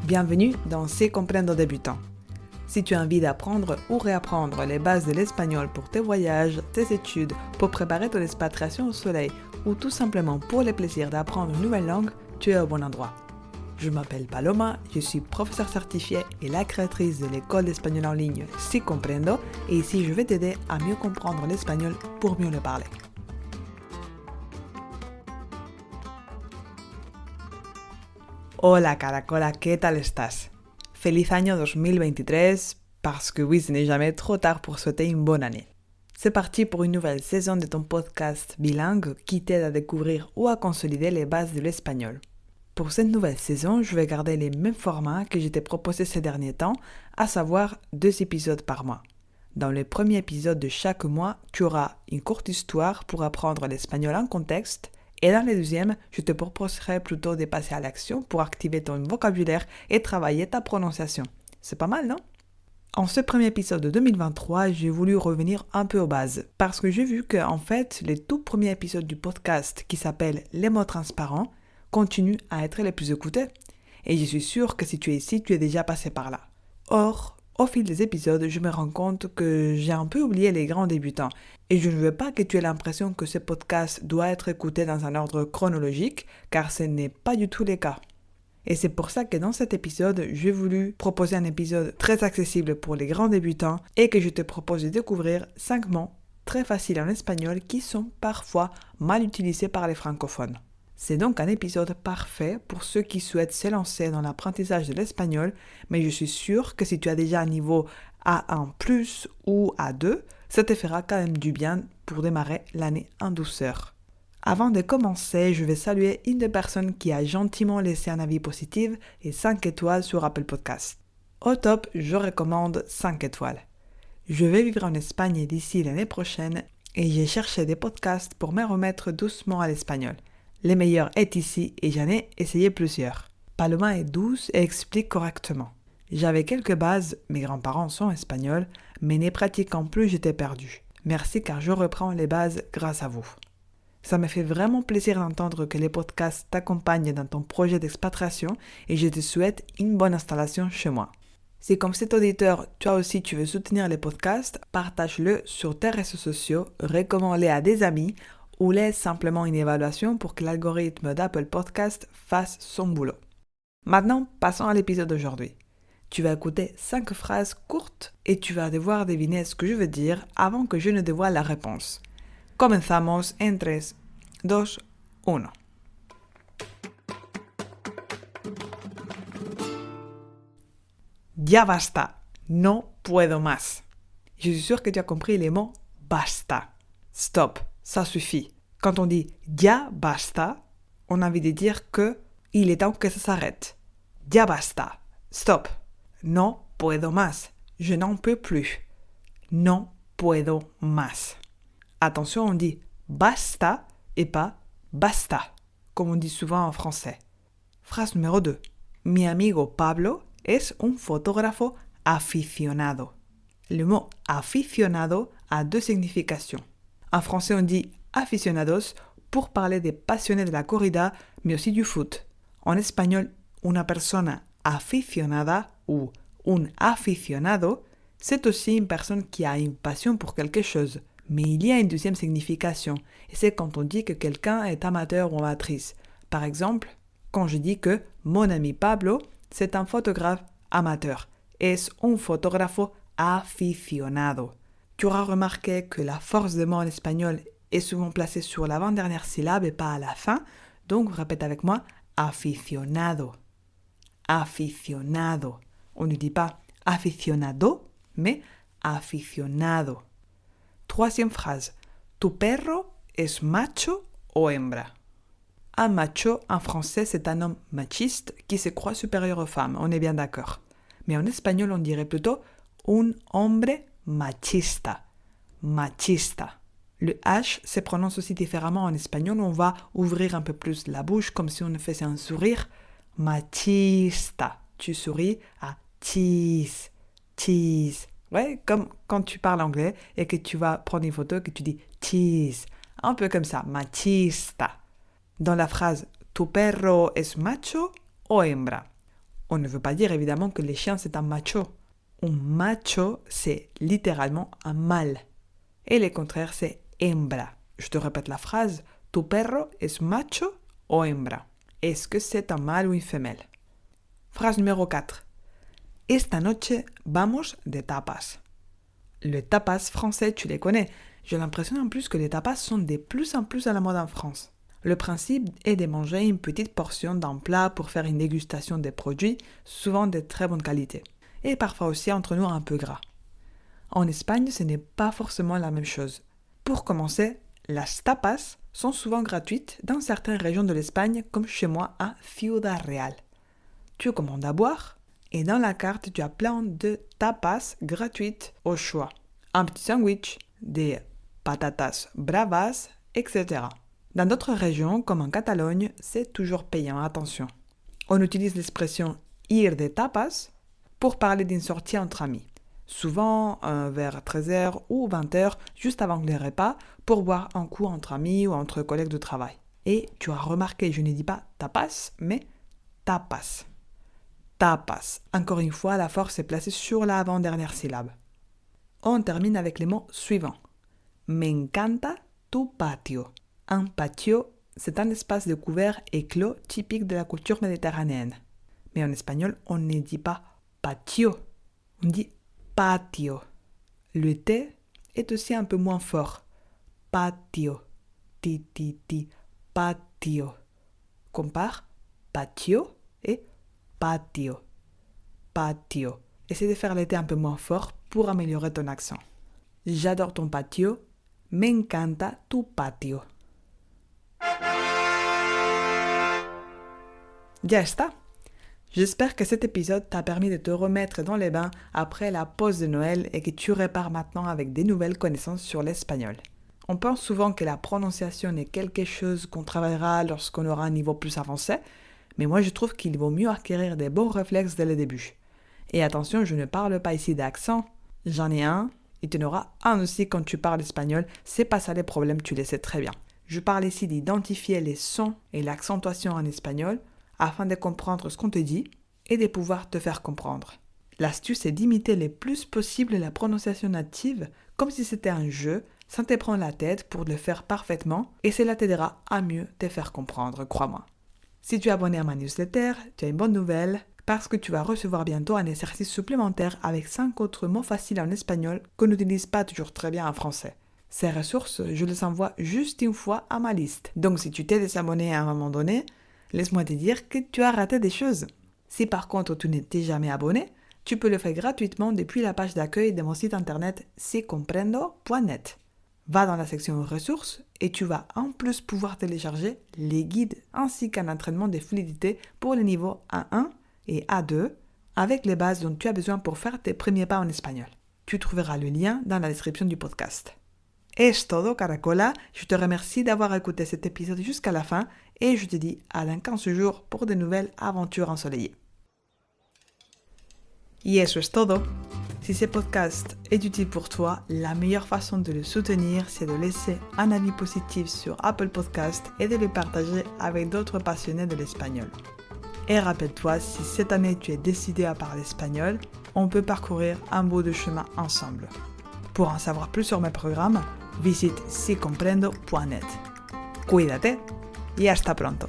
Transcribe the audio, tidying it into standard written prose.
Bienvenue dans C'est Comprendo débutant. Si tu as envie d'apprendre ou réapprendre les bases de l'espagnol pour tes voyages, tes études, pour préparer ton expatriation au soleil ou tout simplement pour le plaisir d'apprendre une nouvelle langue, tu es au bon endroit. Je m'appelle Paloma, je suis professeure certifiée et la créatrice de l'école d'espagnol en ligne Si Comprendo, et ici je vais t'aider à mieux comprendre l'espagnol pour mieux le parler. Hola Caracola, ¿qué tal estás? Feliz año 2023, parce que oui, ce n'est jamais trop tard pour souhaiter une bonne année. C'est parti pour une nouvelle saison de ton podcast bilingue qui t'aide à découvrir ou à consolider les bases de l'espagnol. Pour cette nouvelle saison, je vais garder les mêmes formats que je t'ai proposés ces derniers temps, à savoir 2 épisodes par mois. Dans le premier épisode de chaque mois, tu auras une courte histoire pour apprendre l'espagnol en contexte, et dans le deuxième, je te proposerai plutôt de passer à l'action pour activer ton vocabulaire et travailler ta prononciation. C'est pas mal, non? En ce premier épisode de 2023, j'ai voulu revenir un peu aux bases, parce que j'ai vu que, en fait, les tout premiers épisodes du podcast qui s'appelle Les mots transparents continuent à être les plus écoutés. Et je suis sûre que si tu es ici, tu es déjà passé par là. Or, au fil des épisodes, je me rends compte que j'ai un peu oublié les grands débutants. Et je ne veux pas que tu aies l'impression que ce podcast doit être écouté dans un ordre chronologique, car ce n'est pas du tout le cas. Et c'est pour ça que dans cet épisode, j'ai voulu proposer un épisode très accessible pour les grands débutants et que je te propose de découvrir 5 mots très faciles en espagnol qui sont parfois mal utilisés par les francophones. C'est donc un épisode parfait pour ceux qui souhaitent s'élancer dans l'apprentissage de l'espagnol, mais je suis sûre que si tu as déjà un niveau A1+ ou A2, ça te fera quand même du bien pour démarrer l'année en douceur. Avant de commencer, je vais saluer une des personnes qui a gentiment laissé un avis positif et 5 étoiles sur Apple Podcast. Au top, je recommande 5 étoiles. Je vais vivre en Espagne d'ici l'année prochaine et j'ai cherché des podcasts pour me remettre doucement à l'espagnol. Le meilleur est ici et j'en ai essayé plusieurs. Paloma est douce et explique correctement. J'avais quelques bases, mes grands-parents sont espagnols, mais ne pratiquant plus, j'étais perdu. Merci car je reprends les bases grâce à vous. Ça me fait vraiment plaisir d'entendre que les podcasts t'accompagnent dans ton projet d'expatriation et je te souhaite une bonne installation chez moi. Si comme cet auditeur, toi aussi tu veux soutenir les podcasts, partage-le sur tes réseaux sociaux, recommande-les à des amis ou laisse simplement une évaluation pour que l'algorithme d'Apple Podcast fasse son boulot. Maintenant, passons à l'épisode d'aujourd'hui. Tu vas écouter 5 phrases courtes et tu vas devoir deviner ce que je veux dire avant que je ne dévoile la réponse. Comenzamos en 3, 2, 1. Ya basta, no puedo más. Je suis sûre que tu as compris les mots basta. Stop, ça suffit. Quand on dit ya basta, on a envie de dire que il est temps que ça s'arrête. Ya basta, stop. No puedo más, je n'en peux plus. No puedo más. Attention, on dit basta et pas basta, comme on dit souvent en français. Phrase numéro 2. Mi amigo Pablo es un fotógrafo aficionado. Le mot aficionado a 2 significations. En français, on dit aficionados pour parler des passionnés de la corrida, mais aussi du foot. En espagnol, una persona aficionada ou un aficionado, c'est aussi une personne qui a une passion pour quelque chose. Mais il y a une deuxième signification, et c'est quand on dit que quelqu'un est amateur ou amatrice. Par exemple, quand je dis que mon ami Pablo, c'est un photographe amateur. Es un fotógrafo aficionado. Tu auras remarqué que la force des mots en espagnol est souvent placée sur l'avant-dernière syllabe et pas à la fin, donc répète avec moi, aficionado. Aficionado. On ne dit pas aficionado, mais aficionado. 3e phrase. Tu perro es macho o hembra? Un macho, en français, c'est un homme machiste qui se croit supérieur aux femmes, on est bien d'accord. Mais en espagnol, on dirait plutôt un hombre machista. Machista. Le H se prononce aussi différemment en espagnol, on va ouvrir un peu plus la bouche comme si on faisait un sourire. Machista. Tu souris à cheese. Cheese. Ouais, comme quand tu parles anglais et que tu vas prendre une photo et que tu dis cheese. Un peu comme ça, machista. Dans la phrase tu perro es macho o hembra? On ne veut pas dire évidemment que les chiens c'est un macho. Un macho c'est littéralement un mâle. Et le contraire c'est hembra. Je te répète la phrase, tu perro es macho o hembra? Est-ce que c'est un mâle ou une femelle? Phrase numéro 4. Esta noche vamos de tapas. Les tapas français, tu les connais. J'ai l'impression en plus que les tapas sont de plus en plus à la mode en France. Le principe est de manger une petite portion d'un plat pour faire une dégustation des produits, souvent de très bonne qualité. Et parfois aussi entre nous un peu gras. En Espagne, ce n'est pas forcément la même chose. Pour commencer, las tapas sont souvent gratuites dans certaines régions de l'Espagne, comme chez moi à Ciudad Real. Tu commandes à boire et dans la carte, tu as plein de tapas gratuites au choix. Un petit sandwich, des patatas bravas, etc. Dans d'autres régions, comme en Catalogne, c'est toujours payant, attention. On utilise l'expression ir de tapas pour parler d'une sortie entre amis. Souvent vers 13h ou 20h, juste avant les repas, pour boire un coup entre amis ou entre collègues de travail. Et tu as remarqué, je ne dis pas tapas, mais tapas. Tapas. Encore une fois, la force est placée sur la avant-dernière syllabe. On termine avec les mots suivants. Me encanta tu patio. Un patio, c'est un espace de couvert et clos typique de la culture méditerranéenne. Mais en espagnol, on ne dit pas patio, on dit patio. Le T est aussi un peu moins fort. Patio. Ti, ti, ti. Patio. Compare patio et patio. Patio. Essaie de faire le T un peu moins fort pour améliorer ton accent. J'adore ton patio. Me encanta tu patio. Ya está. J'espère que cet épisode t'a permis de te remettre dans les bains après la pause de Noël et que tu repars maintenant avec des nouvelles connaissances sur l'espagnol. On pense souvent que la prononciation est quelque chose qu'on travaillera lorsqu'on aura un niveau plus avancé, mais moi je trouve qu'il vaut mieux acquérir des bons réflexes dès le début. Et attention, je ne parle pas ici d'accent, j'en ai un, et tu en auras un aussi quand tu parles espagnol, c'est pas ça les problèmes, tu le sais très bien. Je parle ici d'identifier les sons et l'accentuation en espagnol, afin de comprendre ce qu'on te dit et de pouvoir te faire comprendre. L'astuce est d'imiter le plus possible la prononciation native comme si c'était un jeu, sans te prendre la tête pour le faire parfaitement et cela t'aidera à mieux te faire comprendre, crois-moi. Si tu es abonné à ma newsletter, tu as une bonne nouvelle parce que tu vas recevoir bientôt un exercice supplémentaire avec 5 autres mots faciles en espagnol qu'on n'utilise pas toujours très bien en français. Ces ressources, je les envoie juste une fois à ma liste. Donc si tu t'es désabonné à un moment donné, laisse-moi te dire que tu as raté des choses. Si par contre tu n'étais jamais abonné, tu peux le faire gratuitement depuis la page d'accueil de mon site internet sicomprendo.net. Va dans la section ressources et tu vas en plus pouvoir télécharger les guides ainsi qu'un entraînement de fluidité pour les niveaux A1 et A2 avec les bases dont tu as besoin pour faire tes premiers pas en espagnol. Tu trouveras le lien dans la description du podcast. Es todo, Caracola. Je te remercie d'avoir écouté cet épisode jusqu'à la fin et je te dis à dans 15 jours pour de nouvelles aventures ensoleillées. Y eso es todo. Si ce podcast est utile pour toi, la meilleure façon de le soutenir, c'est de laisser un avis positif sur Apple Podcast et de le partager avec d'autres passionnés de l'espagnol. Et rappelle-toi, si cette année tu es décidé à parler espagnol, on peut parcourir un bout de chemin ensemble. Pour en savoir plus sur mes programmes, visite sicomprendo.net. Cuídate y hasta pronto.